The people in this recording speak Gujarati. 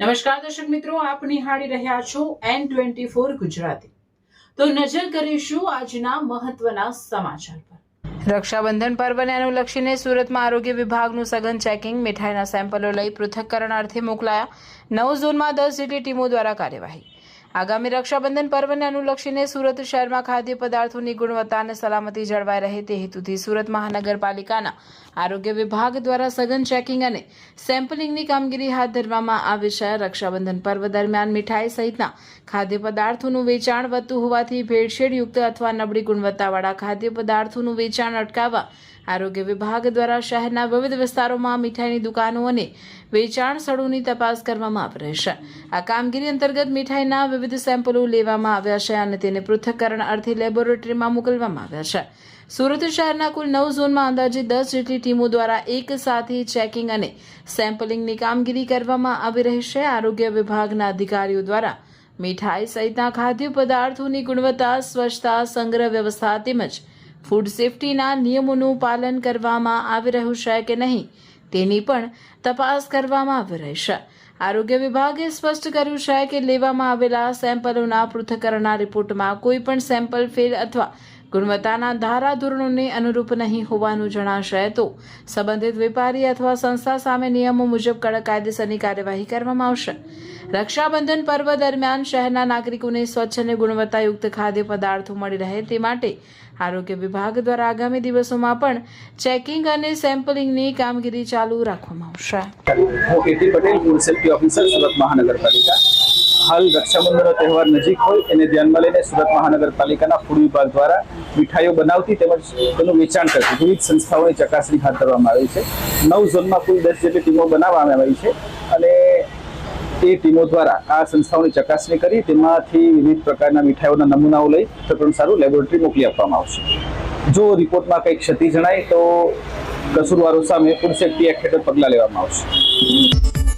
નમસ્કાર દર્શક મિત્રો, આપ નિહાળી રહ્યા છો N24 ગુજરાતી। તો નજર કરીશું આજના મહત્વના સમાચાર પર। રક્ષાબંધન પર્વને અનુલક્ષીને સુરતમાં આરોગ્ય વિભાગનું સઘન ચેકિંગ, મીઠાઈના સેમ્પલો લઈ પૃથ્થકરણ અર્થે મોકલાયા। 9 ઝોનમાં 10 જેટલી ટીમો દ્વારા કાર્યવાહી। આગામી રક્ષાબંધન પર્વને અનુલક્ષીને સુરત શહેરમાં ખાદ્ય પદાર્થોની ગુણવત્તા અને સલામતી જળવાઈ રહે તે હેતુથી સુરત મહાનગરપાલિકાના આરોગ્ય વિભાગ દ્વારા સઘન ચેકિંગ અને સેમ્પલિંગની કામગીરી હાથ ધરવામાં આવી છે। રક્ષાબંધન પર્વ દરમિયાન મીઠાઈ સહિતના ખાદ્ય પદાર્થોનું વેચાણ વધતું હોવાથી ભેળસેળયુક્ત અથવા નબળી ગુણવત્તાવાળા ખાદ્ય પદાર્થોનું વેચાણ અટકાવવા આરોગ્ય વિભાગ દ્વારા શહેરના વિવિધ વિસ્તારોમાં મીઠાઈની દુકાનો અને વેચાણ સ્થળોની તપાસ કરવામાં આવી રહી છે। આ કામગીરી અંતર્ગત મીઠાઈના વિવિધ સેમ્પલો લેવામાં આવ્યા છે અને તેને પૃથ્થકરણ અર્થે લેબોરેટરીમાં મોકલવામાં આવ્યા છે। સુરત શહેરના કુલ 9 ઝોનમાં અંદાજે 10 જેટલી ટીમો દ્વારા એક સાથે ચેકિંગ અને સેમ્પલિંગની કામગીરી કરવામાં આવી રહી છે। આરોગ્ય વિભાગના અધિકારીઓ દ્વારા મીઠાઈ સહિતના ખાદ્ય પદાર્થોની ગુણવત્તા, સ્વચ્છતા, સંગ્રહ વ્યવસ્થા તેમજ ફૂડ સેફ્ટીના નિયમોનું પાલન કરવામાં આવી રહ્યું છે કે નહીં તેની પણ તપાસ કરવામાં આવી રહી છે। આરોગ્ય વિભાગે સ્પષ્ટ કર્યું છે કે લેવામાં આવેલા સેમ્પલોના પૃથ્થકરણના રિપોર્ટમાં કોઈ પણ સેમ્પલ ફેલ અથવા ગુણવત્તાના ધારાધોરણોને અનુરૂપ નહીં હોવાનું જણાશે તો સંબંધિત વેપારી અથવા સંસ્થા સામે નિયમો મુજબ કડક કાયદેસરની કાર્યવાહી કરવામાં આવશે। રક્ષાબંધન પર્વ દરમિયાન શહેરના નાગરિકોને સ્વચ્છ અને ગુણવત્તાયુક્ત ખાદ્ય પદાર્થો મળી રહે તે માટે આરોગ્ય વિભાગ દ્વારા આગામી દિવસોમાં પણ ચેકિંગ અને સેમ્પલિંગની કામગીરી ચાલુ રાખવામાં આવશે। હું A T Patel, food safety officer, Surat મહાનગરપાલિકા। હાલ રક્ષાબંધનનો તહેવાર નજીક હોય એને ધ્યાનમાં લઈને સુરત મહાનગરપાલિકાના ફૂડ વિભાગ દ્વારા મીઠાઈઓ બનાવતી તેમજ તેનું વેચાણ કરતી વિવિધ સંસ્થાઓની ચકાસણી હાથ ધરવામાં આવી છે। 9 ઝોનમાં કુલ 10 જેટલી ટીમો બનાવવામાં આવી છે અને એ ટીમો દ્વારા આ સંસ્થાઓની ચકાસણી કરી તેમાંથી વિવિધ પ્રકારના મીઠાઈઓના નમૂનાઓ લઈ પૃથ્થકરણ સારું લેબોરેટરી મોકલી આપવામાં આવશે। જો રિપોર્ટમાં કંઈક ક્ષતિ જણાય તો કસૂરવારો સામે ફૂડ સેફ્ટી એક્ટ હેઠળ પગલાં લેવામાં આવશે।